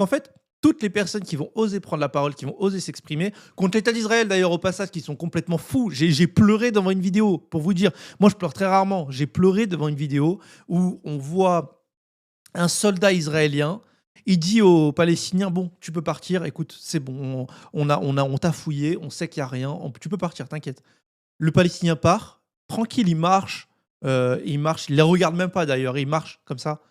En fait, toutes les personnes qui vont oser prendre la parole, qui vont oser s'exprimer, contre l'État d'Israël d'ailleurs au passage, qui sont complètement fous. J'ai pleuré devant une vidéo, pour vous dire. Moi, je pleure très rarement. J'ai pleuré devant une vidéo où on voit un soldat israélien. Il dit aux Palestiniens, bon, tu peux partir, écoute, c'est bon, on t'a fouillé, on sait qu'il n'y a rien, tu peux partir, t'inquiète. Le Palestinien part, tranquille, il marche, il ne les regarde même pas d'ailleurs, il marche comme ça.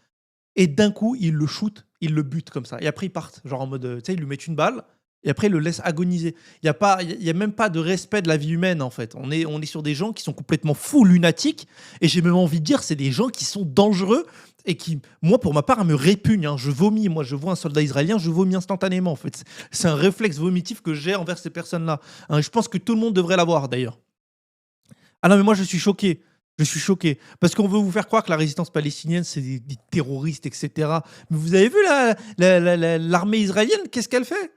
Et d'un coup, il le shoot, il le bute comme ça. Et après, ils partent, genre en mode, tu sais, ils lui mettent une balle, et après, ils le laissent agoniser. Il y a même pas de respect de la vie humaine, en fait. On est sur des gens qui sont complètement fous, lunatiques, et j'ai même envie de dire, c'est des gens qui sont dangereux, et qui, moi, pour ma part, me répugnent. Hein. Je vomis, moi, je vois un soldat israélien, je vomis instantanément, en fait. C'est un réflexe vomitif que j'ai envers ces personnes-là. Hein, je pense que tout le monde devrait l'avoir, d'ailleurs. Ah non, mais moi, je suis choqué. Je suis choqué. Parce qu'on veut vous faire croire que la résistance palestinienne, c'est des terroristes, etc. Mais vous avez vu l'armée israélienne, qu'est-ce qu'elle fait?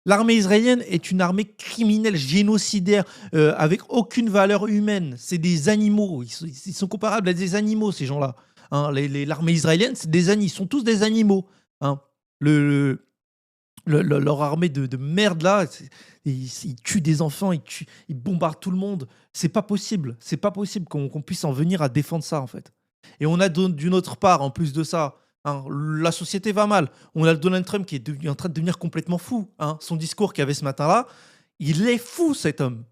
L'armée israélienne est une armée criminelle, génocidaire, avec aucune valeur humaine. C'est des animaux. Ils sont comparables à des animaux, ces gens-là. Hein, l'armée israélienne, c'est des animaux. Ils sont tous des animaux. Hein. Le, leur armée de merde là, ils tuent des enfants, ils bombardent tout le monde. C'est pas possible. C'est pas possible qu'on puisse en venir à défendre ça en fait. Et on a d'une autre part, en plus de ça, hein, la société va mal. On a le Donald Trump qui est en train de devenir complètement fou. Hein. Son discours qu'il y avait ce matin-là, il est fou cet homme.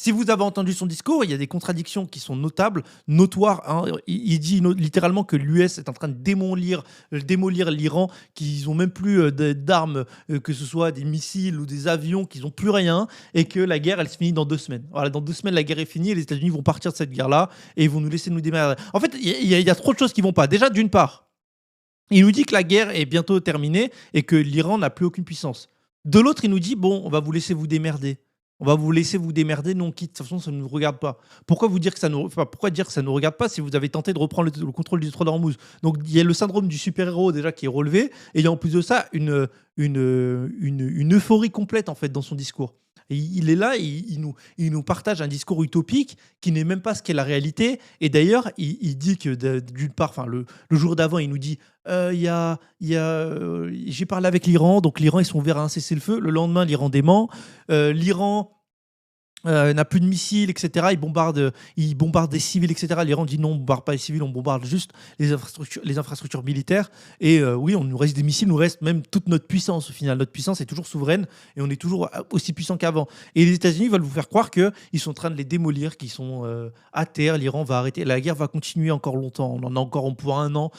Si vous avez entendu son discours, il y a des contradictions qui sont notables, notoires. Hein. Il dit littéralement que l'US est en train de démolir l'Iran, qu'ils n'ont même plus d'armes, que ce soit des missiles ou des avions, qu'ils n'ont plus rien, et que la guerre, elle se finit dans 2 semaines. Voilà, dans 2 semaines, la guerre est finie, et les États-Unis vont partir de cette guerre-là, et ils vont nous laisser nous démerder. En fait, il y a trop de choses qui vont pas. Déjà, d'une part, il nous dit que la guerre est bientôt terminée et que l'Iran n'a plus aucune puissance. De l'autre, il nous dit, bon, on va vous laisser vous démerder. On va vous laisser vous démerder, nous on quitte. De toute façon, ça ne nous regarde pas. Pourquoi dire que ça nous regarde pas si vous avez tenté de reprendre le contrôle du détroit d'Ormuz? Donc il y a le syndrome du super-héros déjà qui est relevé, et il y a en plus de ça une euphorie complète en fait dans son discours. Et il est là, il nous partage un discours utopique qui n'est même pas ce qu'est la réalité. Et d'ailleurs, il dit que d'une part, enfin le jour d'avant, il nous dit j'ai parlé avec l'Iran, donc l'Iran ils sont ouverts à un cessez-le-feu. Le lendemain, l'Iran dément. L'Iran n'a plus de missiles, etc. Ils bombardent des civils, etc. L'Iran dit non, on ne bombarde pas les civils, on bombarde juste les infrastructures militaires. Et oui, on nous reste des missiles, nous reste même toute notre puissance au final. Notre puissance est toujours souveraine et on est toujours aussi puissant qu'avant. Et les États-Unis veulent vous faire croire qu'ils sont en train de les démolir, qu'ils sont à terre, l'Iran va arrêter. La guerre va continuer encore longtemps. On en a encore pour 1 an,